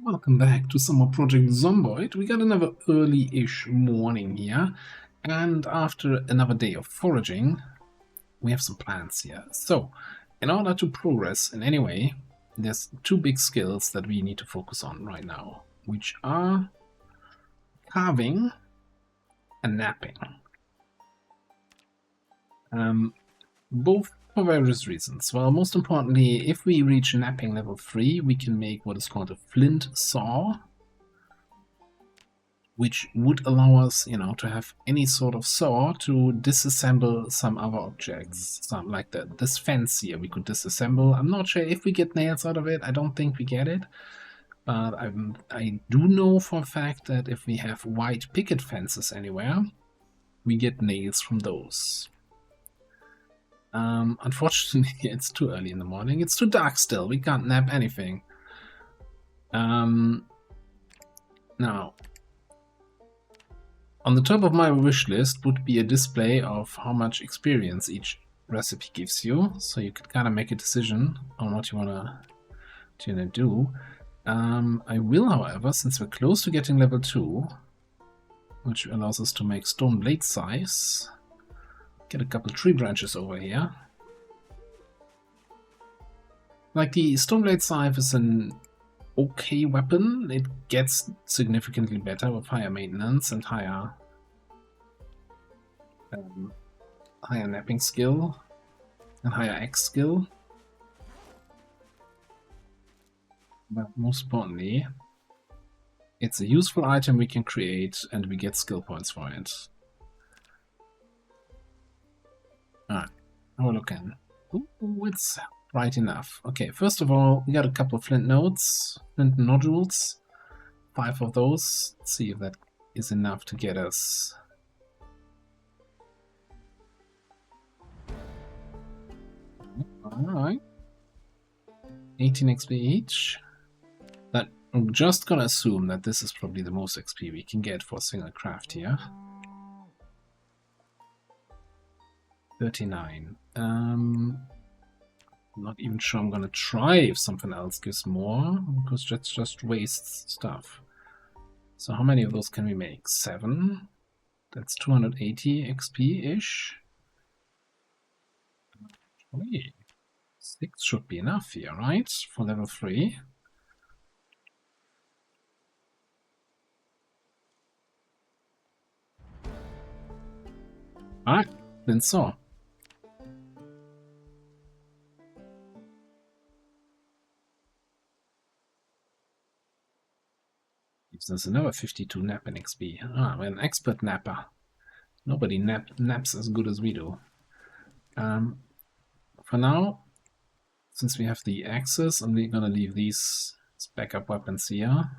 Welcome back to Summer Project Zomboid. We got another early-ish morning here, and after another day of foraging, we have some plans here. So, in order to progress in any way, there's two big skills that we need to focus on right now, which are carving and napping. Both for various reasons. Well, most importantly, if we reach napping level 3, we can make what is called a flint saw, which would allow us, to have any sort of saw to disassemble some other objects. Something like that. This fence here we could disassemble. I'm not sure if we get nails out of it. I don't think we get it. But I do know for a fact that if we have white picket fences anywhere, we get nails from those. Unfortunately, it's too early in the morning. It's too dark still. We can't nap anything. Now, on the top of my wish list would be a display of how much experience each recipe gives you, so you could kind of make a decision on what you wanna do. I will, however, since we're close to getting level 2, which allows us to make stone blade size, get a couple tree branches over here. Like, the stone blade scythe is an okay weapon. It gets significantly better with higher maintenance and higher napping skill and higher axe skill. But most importantly, it's a useful item we can create and we get skill points for it. Alright, how are we looking? Ooh, it's bright enough. Okay, first of all, we got a couple of flint nodules. 5 of those. Let's see if that is enough to get us. Alright. 18 XP each. I'm just gonna assume that this is probably the most XP we can get for a single craft here. 39. Not even sure I'm gonna try if something else gives more, because that's just wastes stuff. So how many of those can we make? 7? That's 280 XP-ish. 6 should be enough here, right? For level 3. Alright, then so. There's another 52 napping XP. We're an expert napper. Nobody naps as good as we do. For now, since we have the axes, I'm gonna leave these as backup weapons here.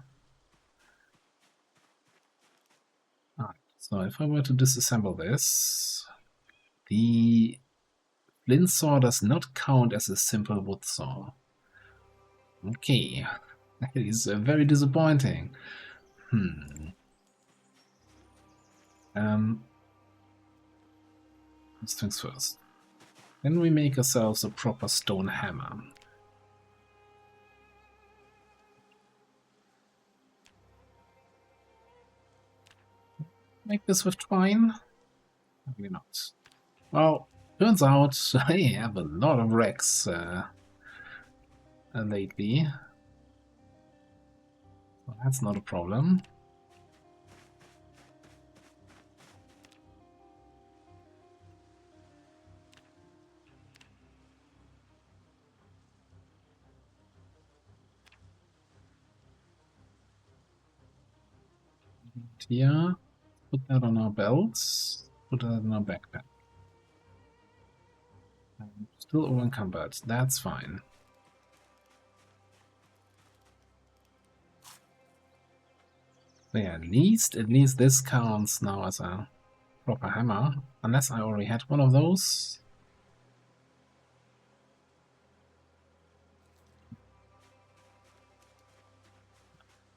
Alright, so if I were to disassemble this, the flint saw does not count as a simple wood saw. Okay, that is very disappointing. First things first. Then we make ourselves a proper stone hammer. Make this with twine? Maybe not. Well, turns out I have a lot of wrecks lately. So that's not a problem. Here, put that on our belts, put that in our backpack. Still over-encumbered, that's fine. So yeah, at least this counts now as a proper hammer, unless I already had one of those.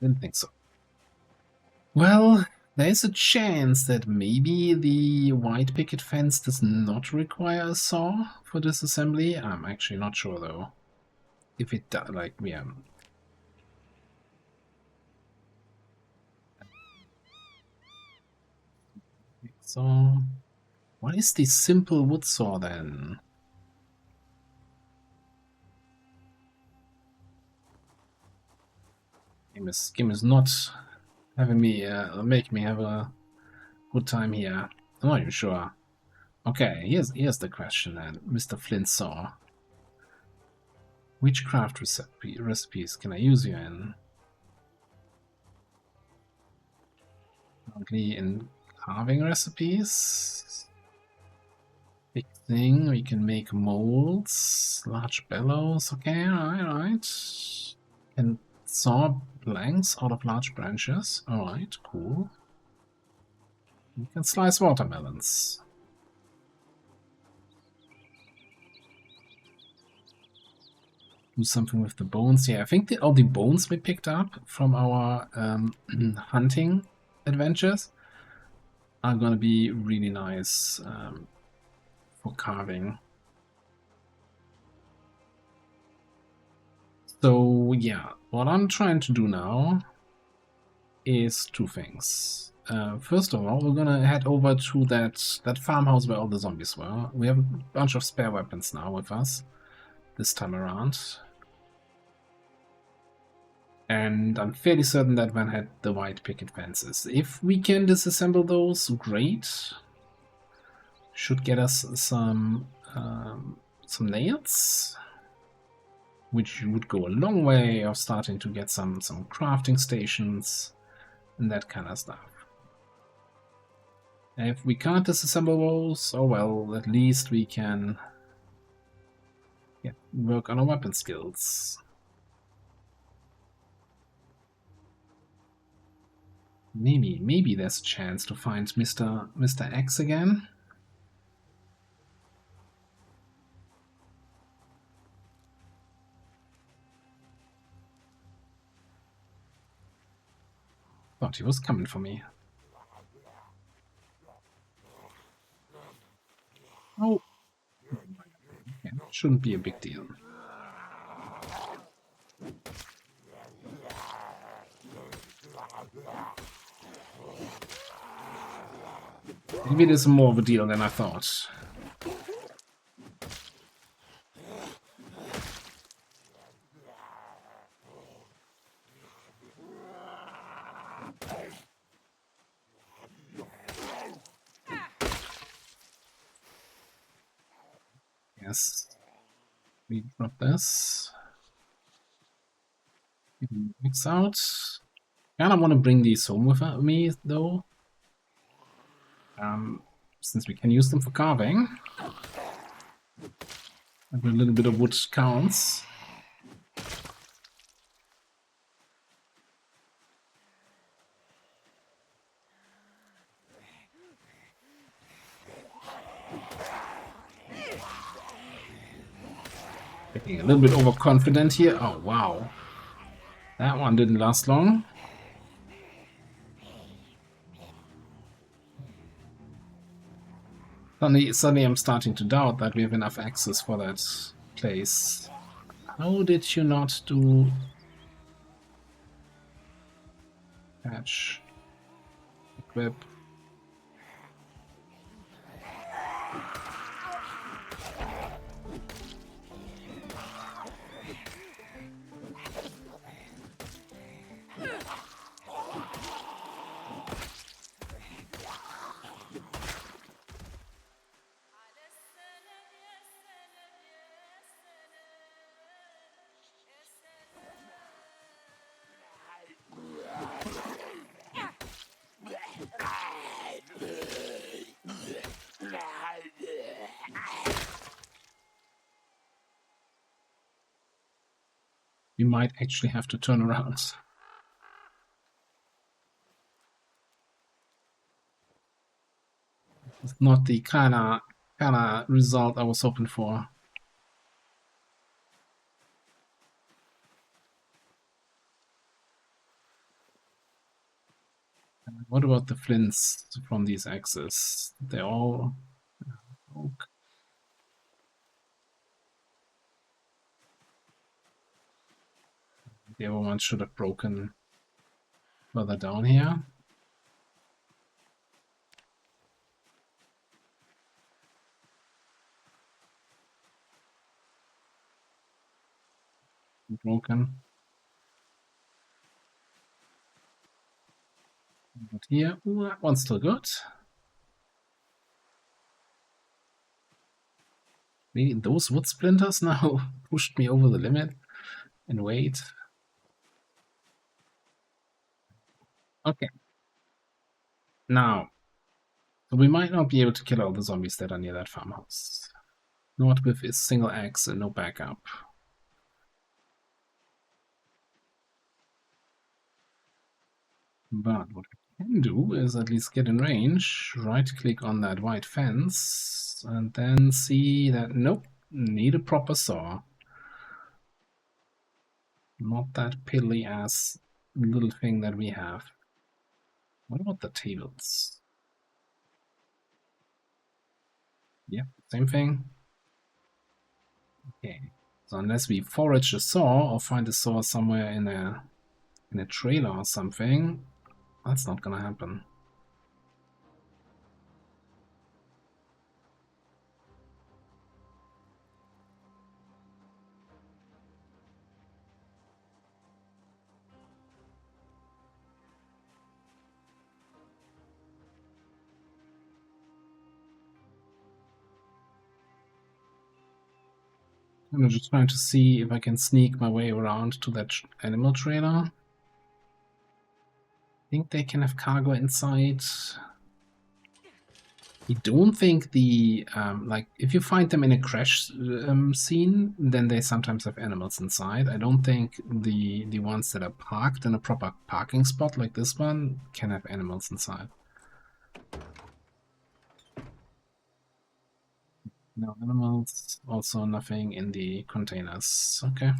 Didn't think so. Well, there's a chance that maybe the white picket fence does not require a saw for disassembly. I'm actually not sure though. If it does, like, yeah. So, what is the simple wood saw then? Game is not having me make me have a good time here. I'm not even sure. Okay, here's the question then, Mr. Flint saw. Which craft recipes can I use you in? Only in carving recipes. Big thing, we can make molds, large bellows. Okay, alright. And saw planks out of large branches. Alright, cool. We can slice watermelons. Do something with the bones. Yeah, I think all the bones we picked up from our hunting adventures are gonna be really nice for carving. So yeah, what I'm trying to do now is two things. First of all, we're gonna head over to that farmhouse where all the zombies were. We have a bunch of spare weapons now with us this time around. And I'm fairly certain that Van had the white picket fences. If we can disassemble those, great. Should get us some nails, which would go a long way of starting to get some crafting stations and that kind of stuff. And if we can't disassemble those, oh well, at least we can work on our weapon skills. Maybe there's a chance to find Mr. X again. Thought he was coming for me. Oh, yeah, shouldn't be a big deal. Maybe it is more of a deal than I thought. Yes. We drop this. Mix out. Kinda want to bring these home with me though. Since we can use them for carving. And a little bit of wood counts. Getting a little bit overconfident here. Oh wow. That one didn't last long. Suddenly I'm starting to doubt that we have enough access for that place. How did you not do patch? Equip. We might actually have to turn around. It's not the kind of result I was hoping for. What about the flints from these axes? They're all oak. The other ones should have broken further down here. broken. But here, ooh, that one's still good. Maybe those wood splinters now pushed me over the limit in weight. Okay. Now, we might not be able to kill all the zombies that are near that farmhouse. Not with a single axe and no backup. But what we can do is at least get in range, right-click on that white fence, and then see that, nope, need a proper saw. Not that piddly-ass little thing that we have. What about the tables? Yep, same thing. Okay, so unless we forage a saw or find a saw somewhere in a trailer or something, that's not gonna happen. I'm just trying to see if I can sneak my way around to that animal trailer. I think they can have cargo inside. I don't think the, like, if you find them in a crash scene, then they sometimes have animals inside. I don't think the ones that are parked in a proper parking spot like this one can have animals inside. No animals, also nothing in the containers. Okay.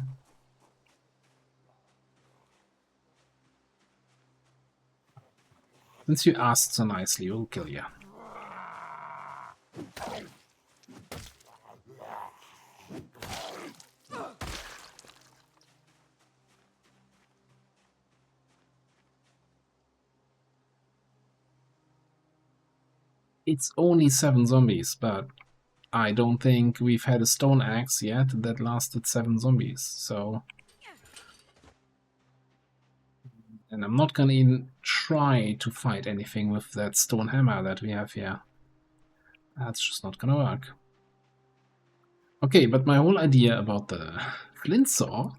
Since you asked so nicely, we'll kill you. It's only 7 zombies, but I don't think we've had a stone axe yet that lasted 7 zombies, so... And I'm not gonna even try to fight anything with that stone hammer that we have here. That's just not gonna work. Okay, but my whole idea about the flint saw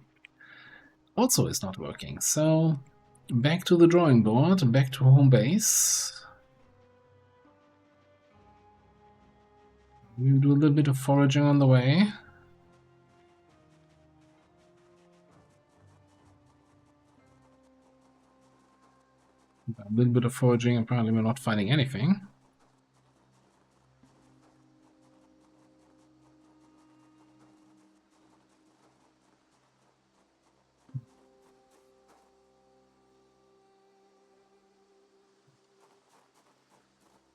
also is not working, so... Back to the drawing board, back to home base. We'll do a little bit of foraging on the way. A little bit of foraging, apparently we're not finding anything.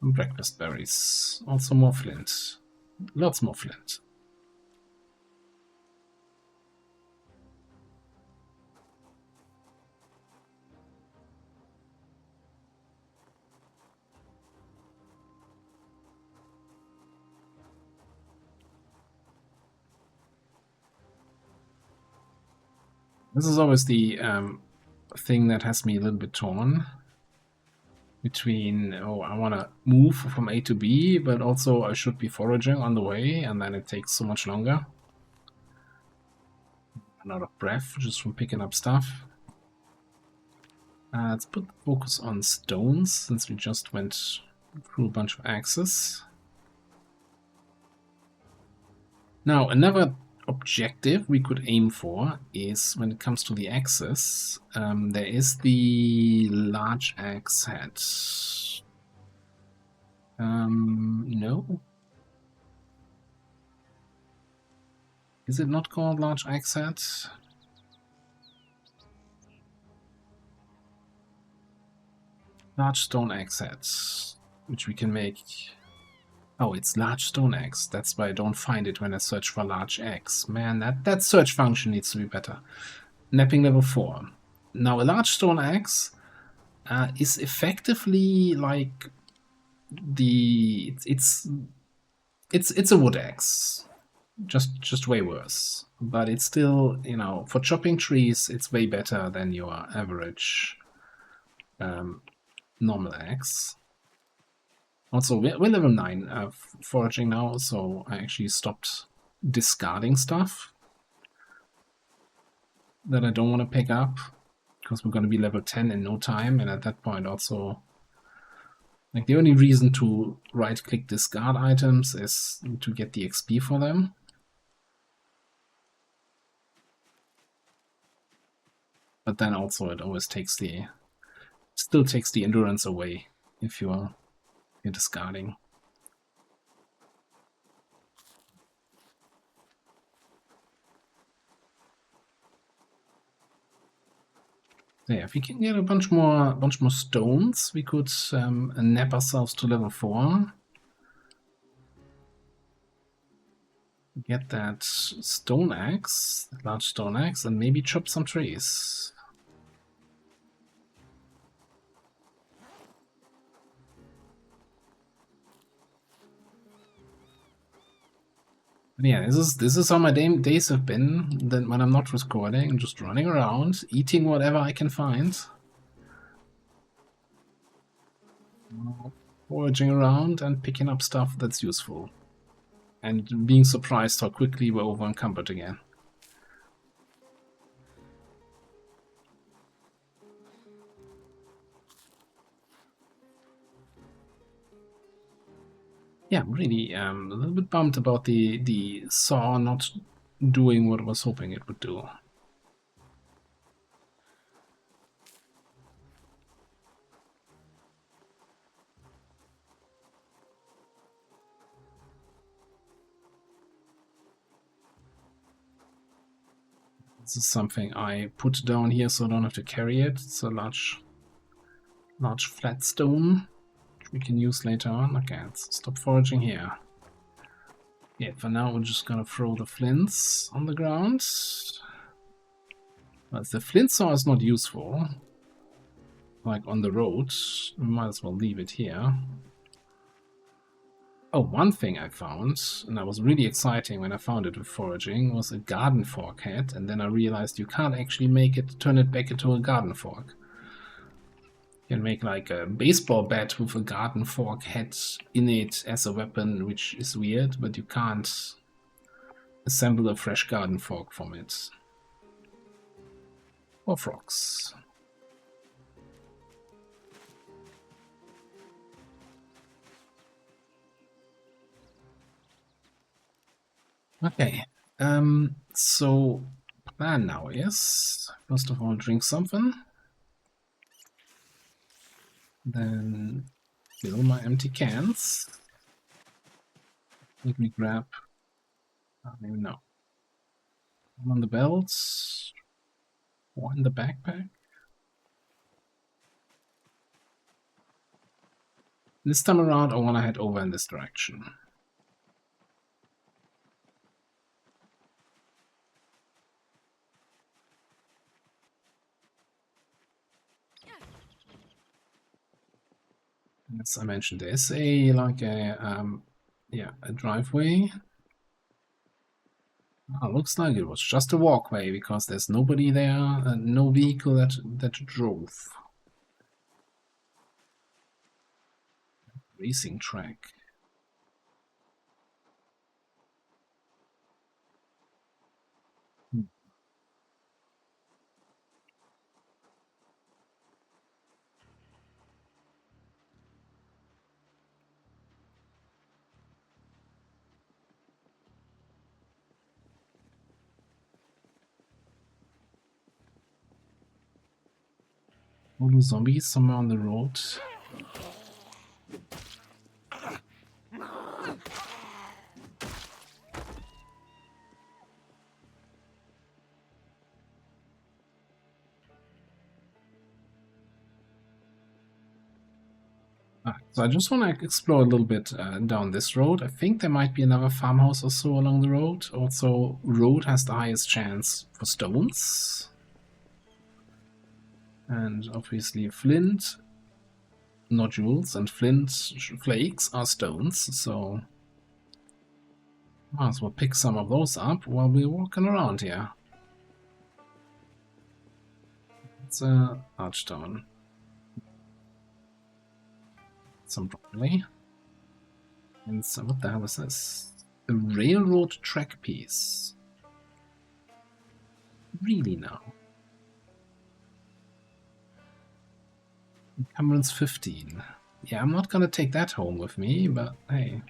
Breakfast berries. Also more flint. Lots more flint. This is always the thing that has me a little bit torn between, oh, I want to move from A to B, but also I should be foraging on the way, and then it takes so much longer. I'm out of breath just from picking up stuff. Let's put the focus on stones, since we just went through a bunch of axes. Now, another objective we could aim for is, when it comes to the axes, there is the large axe head. No? Is it not called large axe head? Large stone axe head, which we can make... Oh, it's large stone axe. That's why I don't find it when I search for large axe. Man, that search function needs to be better. Napping level 4. Now, a large stone axe is effectively like the... It's a wood axe. just way worse. But it's still, you know, for chopping trees, it's way better than your average normal axe. Also, we're level 9 foraging now, so I actually stopped discarding stuff that I don't want to pick up, because we're going to be level 10 in no time, and at that point also, like, the only reason to right-click discard items is to get the XP for them. But then also it always still takes the endurance away if you're discarding. Yeah, if we can get a bunch more stones, we could nap ourselves to level 4. Get that stone axe, large stone axe, and maybe chop some trees. But yeah, this is how my days have been. Then when I'm not recording, just running around, eating whatever I can find, foraging around, and picking up stuff that's useful. And being surprised how quickly we're over encumbered again. Yeah, I'm really a little bit bummed about the saw not doing what I was hoping it would do. This is something I put down here so I don't have to carry it. It's a large flat stone, which we can use later on. Okay, let's stop foraging here. Yeah, for now we're just gonna throw the flints on the ground. But if the flint saw is not useful, like on the road, we might as well leave it here. Oh, one thing I found, and that was really exciting when I found it with foraging, was a garden fork head, and then I realized you can't actually turn it back into a garden fork. You can make like a baseball bat with a garden fork head in it as a weapon, which is weird, but you can't assemble a fresh garden fork from it. Or frogs. Okay, so plan now is, first of all, drink something. Then fill my empty cans. Let me grab, I don't even know, one on the belts, one in the backpack. This time around, I want to head over in this direction. As I mentioned, there's a driveway. Oh, looks like it was just a walkway because there's nobody there and no vehicle that drove. Racing track. All the zombies somewhere on the road. So I just want to explore a little bit down this road. I think there might be another farmhouse or so along the road. Also, road has the highest chance for stones. And obviously flint nodules and flint flakes are stones, so Might as well pick some of those up while we're walking around here. It's a archstone. Some broccoli. And some, what the hell is this? A railroad track piece. Really now? Encumbrance 15. Yeah, I'm not gonna take that home with me, but hey.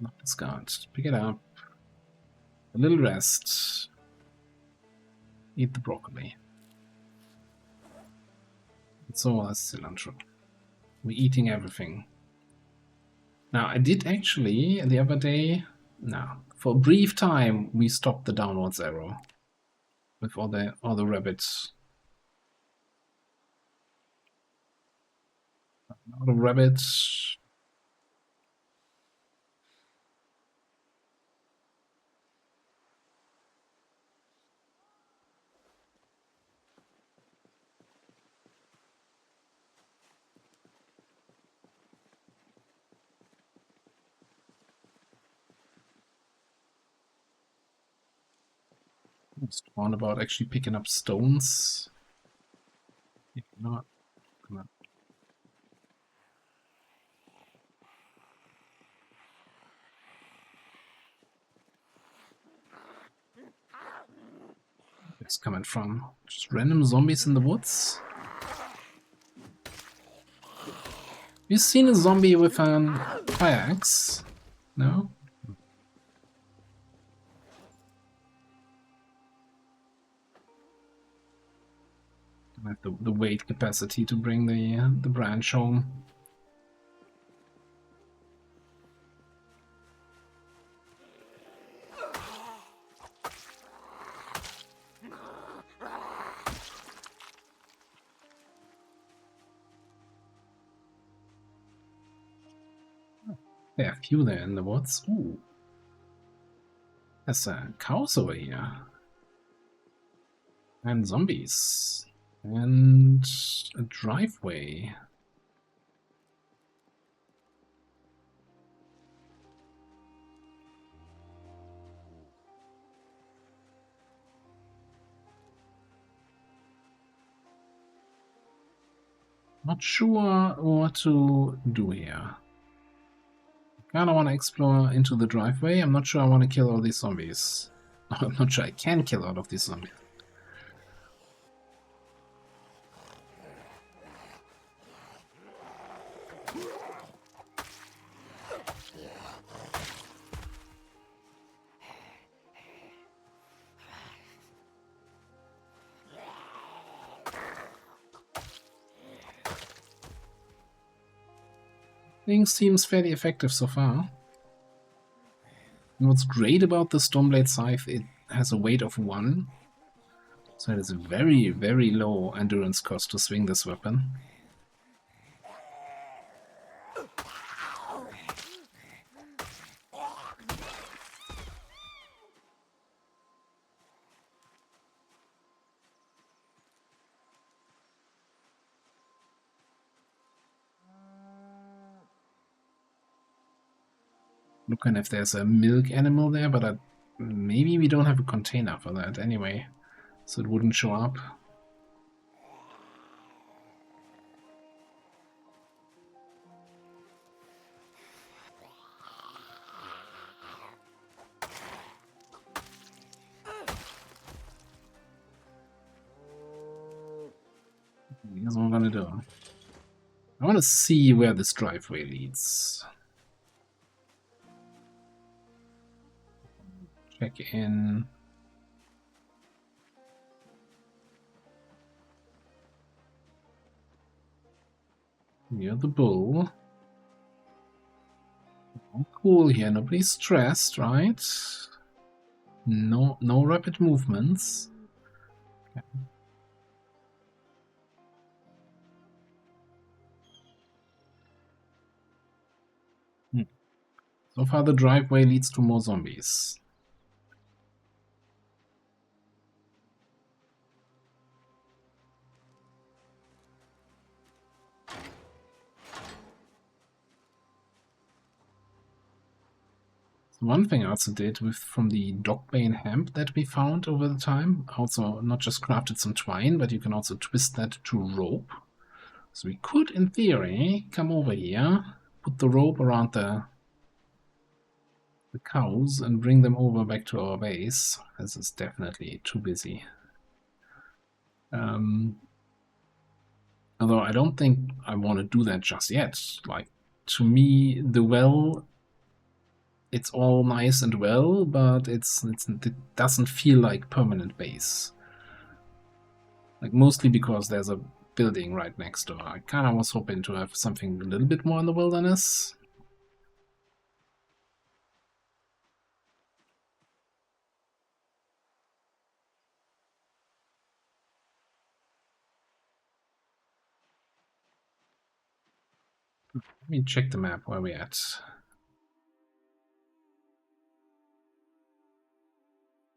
Not discard. Pick it up. A little rest. Eat the broccoli. It's all cilantro. We're eating everything. Now, I did actually, the other day, no, for a brief time, we stopped the downwards arrow with all the rabbits. All the rabbits. Just one about actually picking up stones. If not, come on. It's coming from just random zombies in the woods. You seen a zombie with a fire axe? No? I have the weight capacity to bring the branch home. There are a few there in the woods. Ooh. There's cows over here. And zombies. And a driveway. Not sure what to do here. Kinda want to explore into the driveway. I'm not sure I want to kill all these zombies. I'm not sure I can kill all of these zombies. Things seems fairly effective so far. And what's great about the Stormblade Scythe, it has a weight of 1. So it is a very, very low endurance cost to swing this weapon. Looking if there's a milk animal there, but maybe we don't have a container for that anyway, so it wouldn't show up. Here's what I'm gonna do. I want to see where this driveway leads. Check in. Near the bull. Oh, cool here. Nobody's stressed, right? No rapid movements. Okay. So far the driveway leads to more zombies. One thing I also did from the dogbane hemp that we found over the time, also not just crafted some twine, but you can also twist that to rope. So we could, in theory, come over here, put the rope around the cows and bring them over back to our base. This is definitely too busy. Although I don't think I want to do that just yet. Like, to me, the well, it's all nice and well, but it doesn't feel like permanent base. Like, mostly because there's a building right next door. I kind of was hoping to have something a little bit more in the wilderness. Let me check the map where we're at.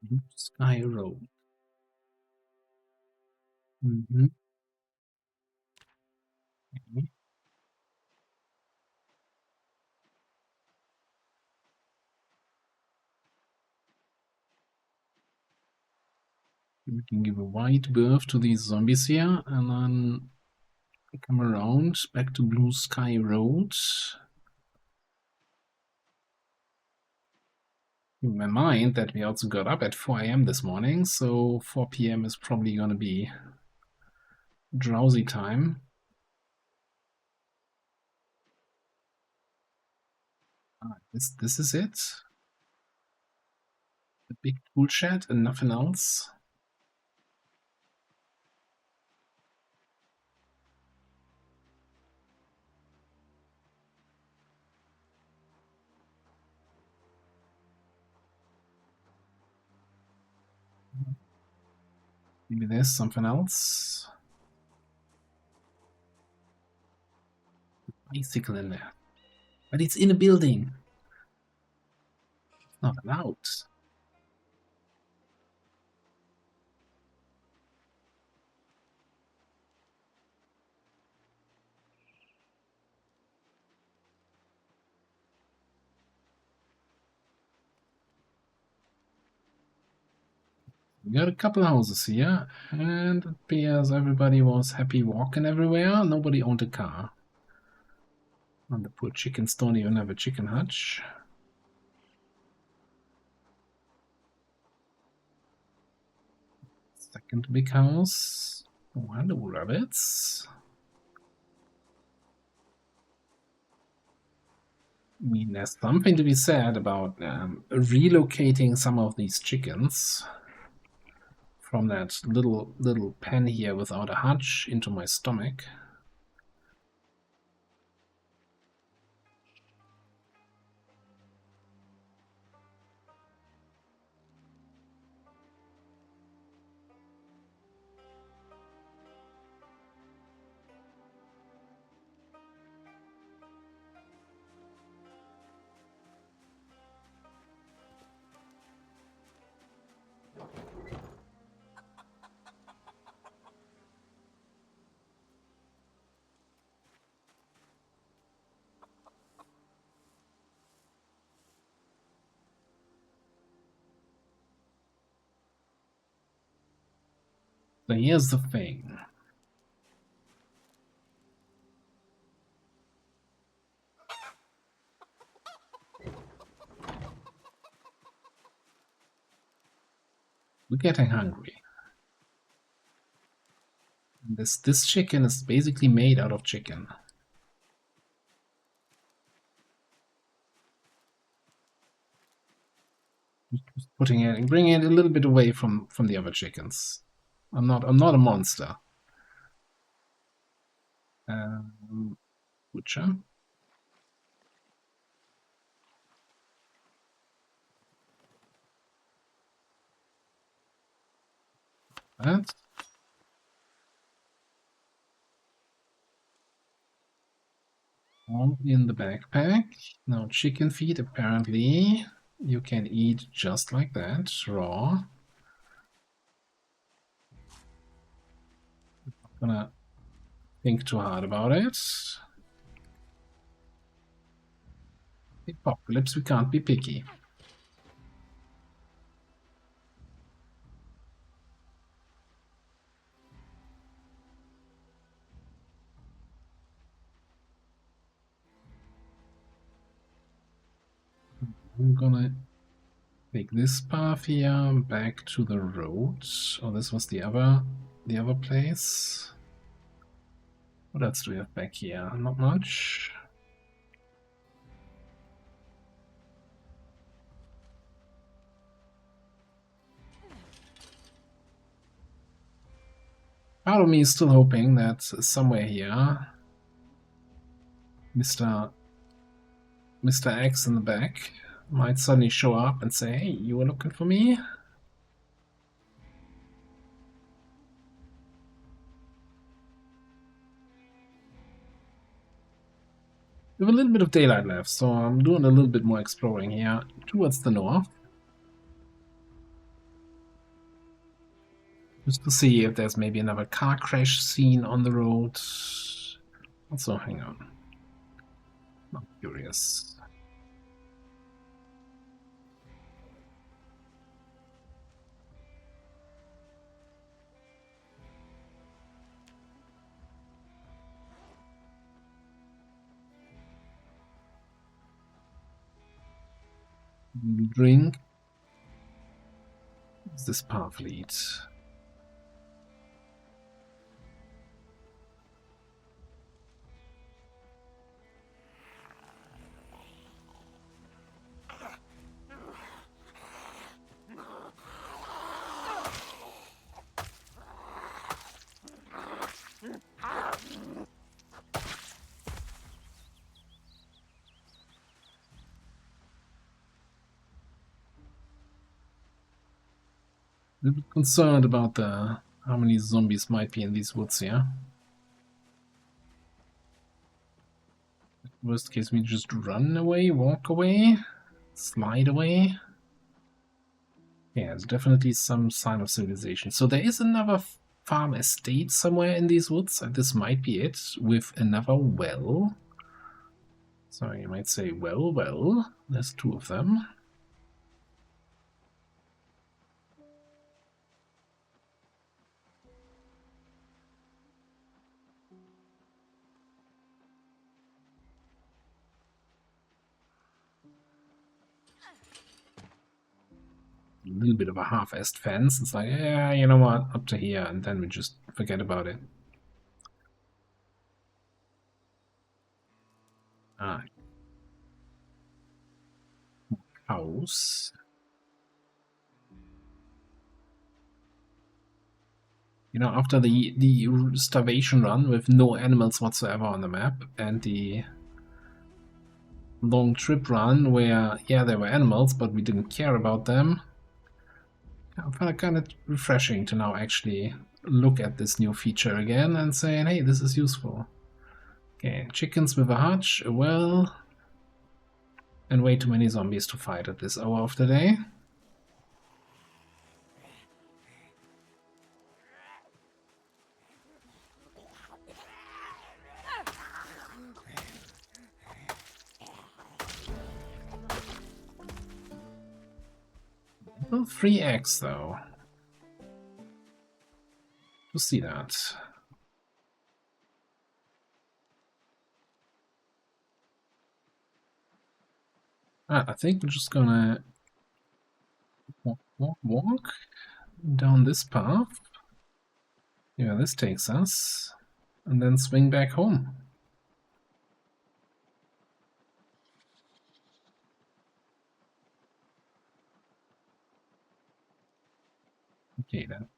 Blue Sky Road. Mm-hmm. Okay. We can give a wide berth to these zombies here, and then come around back to Blue Sky Road. In my mind that we also got up at 4 a.m. this morning, so 4 p.m. is probably going to be drowsy time. This is it? The big tool shed and nothing else? Maybe there's something else? Bicycle in there. But it's in a building. It's not allowed. We got a couple houses here, and it appears everybody was happy walking everywhere. Nobody owned a car. And the poor chickens don't even have a chicken hutch. Second big house. Oh, hello, rabbits. I mean, there's something to be said about relocating some of these chickens from that little pen here without a hutch into my stomach. So here's the thing. We're getting hungry. This chicken is basically made out of chicken. Just bringing it a little bit away from the other chickens. I'm not a monster. Butcher. That. All in the backpack. Now chicken feet apparently you can eat just like that, raw. Not gonna think too hard about it. Apocalypse, we can't be picky. I'm gonna take this path here back to the road. Oh, this was the other place. What else do we have back here? Not much. Part of me is still hoping that somewhere here, Mr. X in the back might suddenly show up and say, hey, you were looking for me? We have a little bit of daylight left, so I'm doing a little bit more exploring here towards the north. Just to see if there's maybe another car crash scene on the road. Also, hang on. I'm curious. Drink. Does this path lead? A little bit concerned about how many zombies might be in these woods here. Worst case, we just run away, walk away, slide away. Yeah, there's definitely some sign of civilization. So there is another farm estate somewhere in these woods, and this might be it, with another well. So you might say, well, there's two of them. A little bit of a half-assed fence. It's like, yeah, you know what, up to here, and then we just forget about it. Ah. House. You know, after the starvation run with no animals whatsoever on the map, and the long trip run where, yeah, there were animals, but we didn't care about them, I found it kind of refreshing to now actually look at this new feature again and say, hey, this is useful. Okay, chickens with a hutch, a well, and way too many zombies to fight at this hour of the day. Well, 3 eggs, though. To see that. I think we're just gonna walk down this path. Yeah, this takes us. And then swing back home. Okay, then.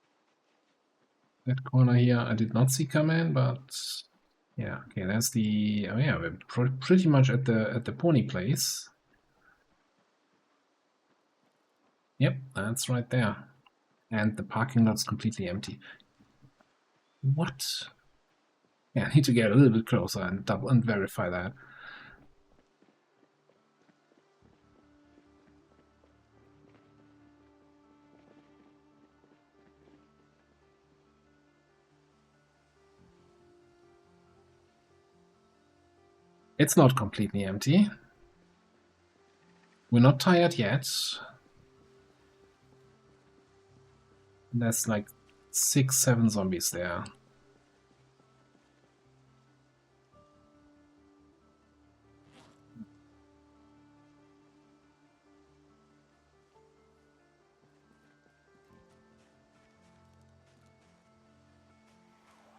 That corner here I did not see come in, but yeah, okay, that's the, oh yeah, we're pretty much at the pony place. Yep, that's right there. And the parking lot's completely empty. What? Yeah, I need to get a little bit closer and double and verify that. It's not completely empty. We're not tired yet. There's like 6, 7 zombies there.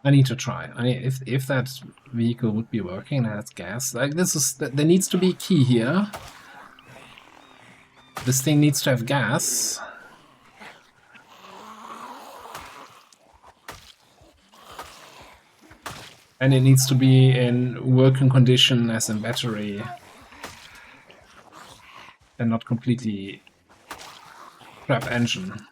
I need to try. If that vehicle would be working and has gas, like there needs to be a key here. This thing needs to have gas. And it needs to be in working condition as in battery. And not completely crap engine.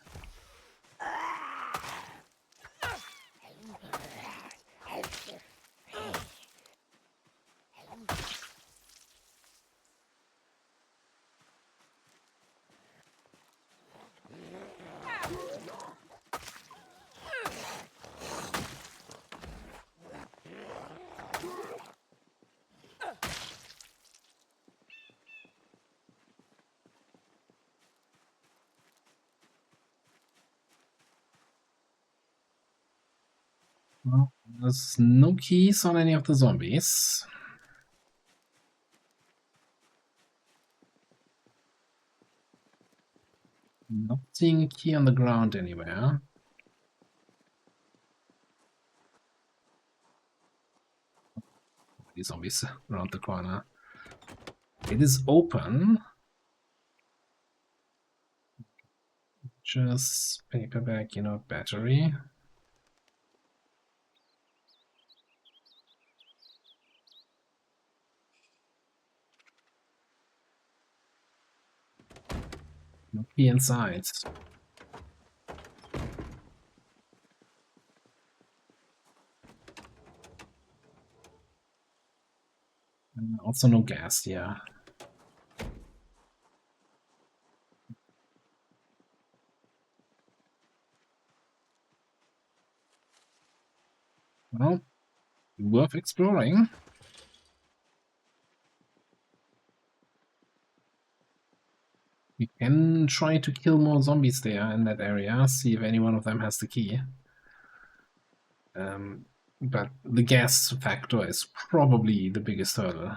Well, there's no keys on any of the zombies. Not seeing a key on the ground anywhere. These zombies around the corner. It is open. Just paperback, battery. No key inside. And also no gas here. Well, worth exploring. We can try to kill more zombies there in that area, see if any one of them has the key. But the gas factor is probably the biggest hurdle.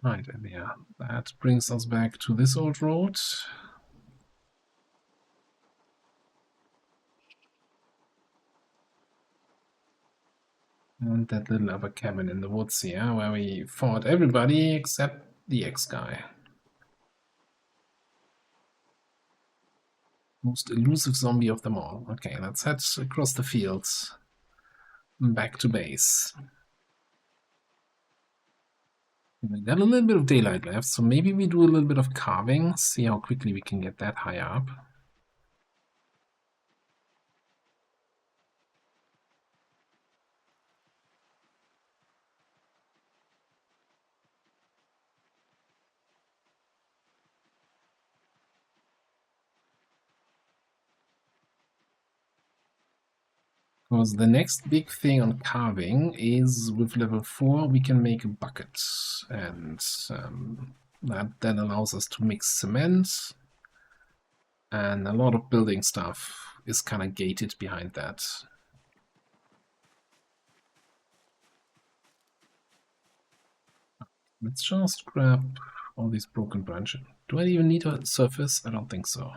Right, and yeah, that brings us back to this old road. And that little other cabin in the woods here, where we fought everybody except the X-guy. Most elusive zombie of them all. Okay, let's head across the fields. Back to base. We got a little bit of daylight left, so maybe we do a little bit of carving, see how quickly we can get that high up. Because the next big thing on carving is with level 4 we can make a bucket, and that then allows us to mix cement, and a lot of building stuff is kind of gated behind that. Let's just grab all these broken branches. Do I even need a surface? I don't think so.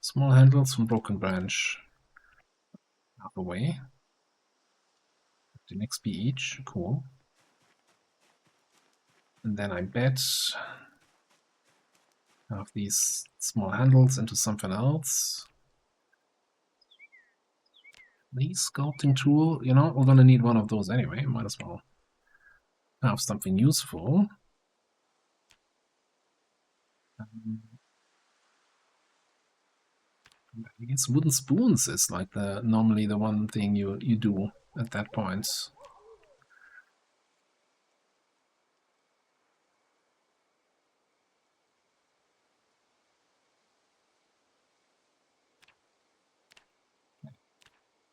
Small handles from broken branch. Half away. 15 XP each. Cool. And then I bet have these small handles into something else. The sculpting tool, we're gonna need one of those anyway. Might as well have something useful. I guess wooden spoons is like normally the one thing you do at that point.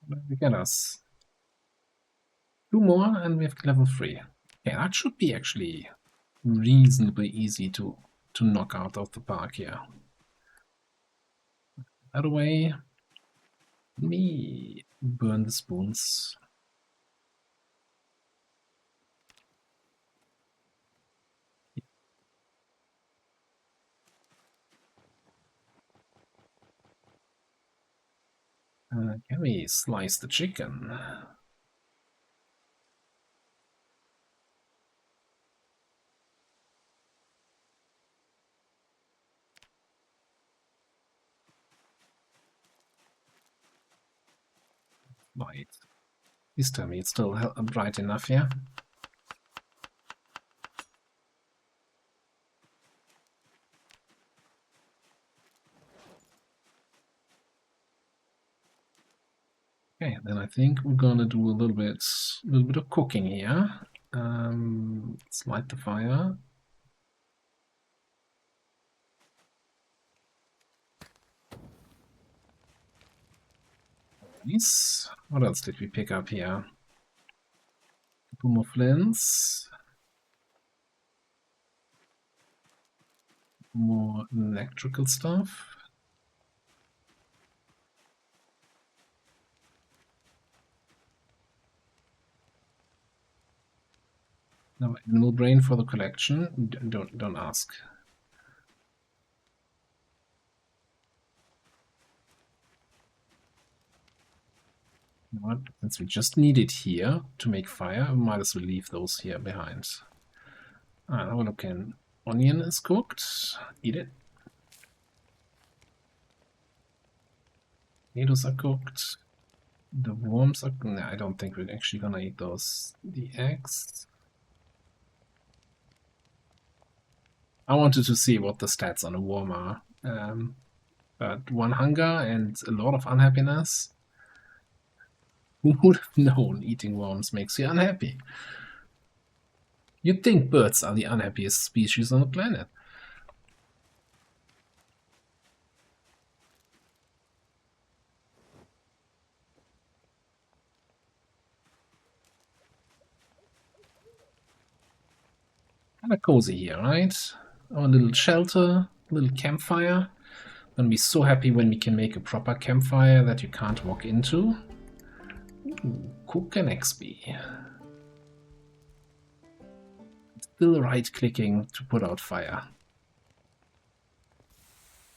Look at us. 2 more and we have level 3. Okay, that should be actually reasonably easy to knock out of the park here. By the way, let me burn the spoons. Can we slice the chicken? Right. Please tell me it's still bright enough here. Okay, then I think we're gonna do a little bit of cooking here. Let's light the fire. Nice. What else did we pick up here? A couple more flints. More electrical stuff. No animal brain for the collection. Don't ask. You know what? Since we just need it here to make fire, we might as well leave those here behind. Alright, have a look in. Onion is cooked. Eat it. Potatoes are cooked. The worms are... No, I don't think we're actually gonna eat those. The eggs. I wanted to see what the stats on a worm are. But one hunger and a lot of unhappiness. Who would have known eating worms makes you unhappy? You'd think birds are the unhappiest species on the planet. Kind of cozy here, right? Our little shelter, little campfire. Gonna be so happy when we can make a proper campfire that you can't walk into. Ooh, cook an XP. Still right-clicking to put out fire.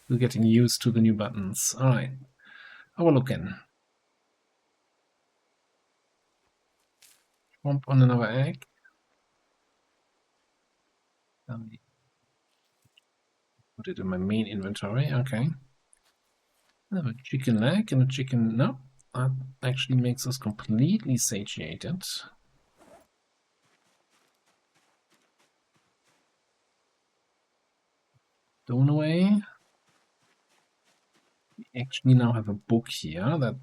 Still getting used to the new buttons. Alright. Have a look in. Swamp on another egg. Put it in my main inventory. Okay. I have a chicken leg and a chicken... No, that actually makes us completely satiated. Stone away. We actually now have a book here that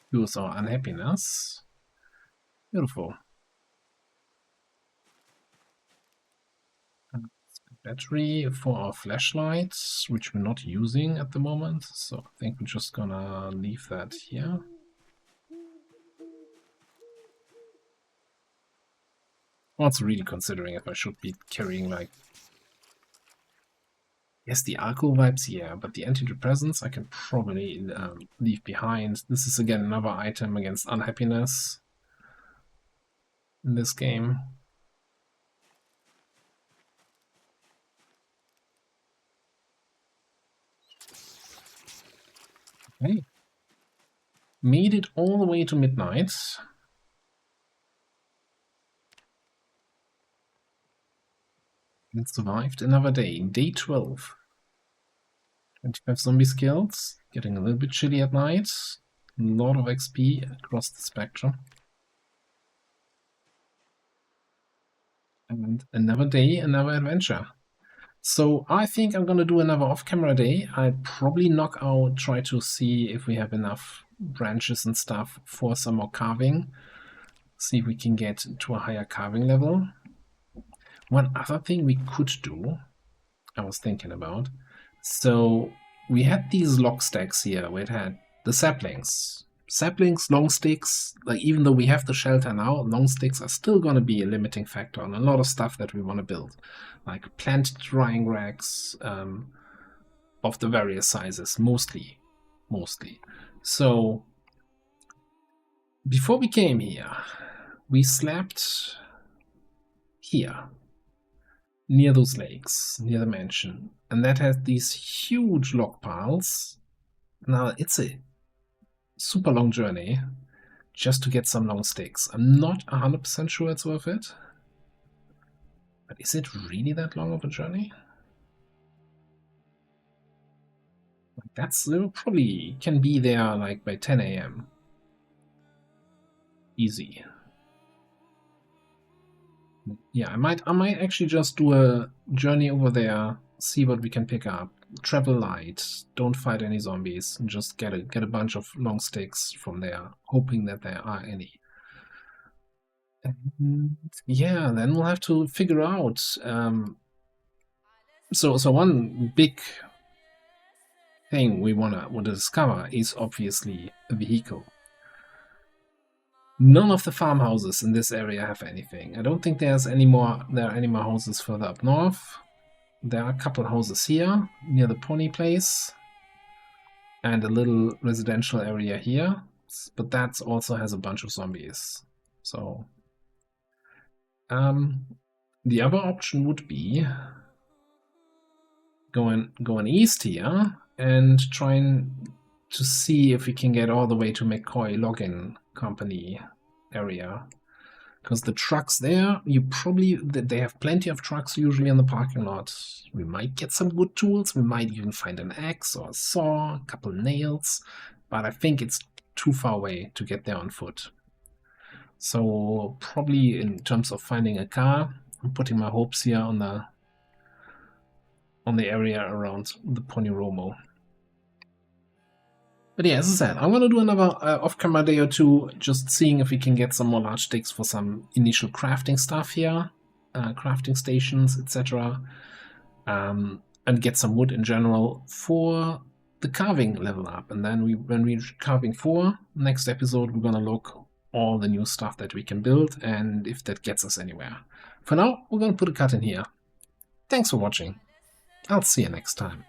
cures our unhappiness. Beautiful. Battery for our flashlights, which we're not using at the moment, so I think we're just gonna leave that here. I'm also really considering if I should be carrying, like... Yes, the alcohol vibes, yeah, but the antidepressants I can probably leave behind. This is again another item against unhappiness in this game. Okay. Made it all the way to midnight. And survived another day. Day 12. 25 zombie skills. Getting a little bit chilly at night. A lot of XP across the spectrum. And another day, another adventure. So I think I'm gonna do another off-camera day. I'll probably knock out, try to see if we have enough branches and stuff for some more carving. See if we can get to a higher carving level. One other thing we could do, I was thinking about. So we had these log stacks here where it had the saplings. Saplings, long sticks, like even though we have the shelter now, long sticks are still going to be a limiting factor on a lot of stuff that we want to build. Like plant drying racks of the various sizes, mostly. mostly. So before we came here, we slept here, near those lakes, near the mansion, and that has these huge log piles. Now, it's a super long journey just to get some long sticks. I'm not 100% sure it's worth it. But is it really that long of a journey? That's probably can be there like by 10 a.m. Easy. Yeah, I might actually just do a journey over there, see what we can pick up. Travel light, don't fight any zombies, and just get a bunch of long sticks from there, hoping that there are any. And yeah, then we'll have to figure out. So one big thing we want to discover is obviously a vehicle. None of the farmhouses in this area have anything. I don't think there are any more houses further up north. There are a couple houses here near the pony place and a little residential area here, but that also has a bunch of zombies. So the other option would be going east here and trying to see if we can get all the way to McCoy Login Company area. Because the trucks there, they have plenty of trucks usually in the parking lot. We might get some wood tools, we might even find an axe or a saw, a couple nails, but I think it's too far away to get there on foot. So probably in terms of finding a car, I'm putting my hopes here on the area around the Pony Romo. But yeah, as I said, I'm going to do another off-camera day or two, just seeing if we can get some more large sticks for some initial crafting stuff here, crafting stations, etc. And get some wood in general for the carving level up. And then when we're carving 4, next episode, we're going to look all the new stuff that we can build and if that gets us anywhere. For now, we're going to put a cut in here. Thanks for watching. I'll see you next time.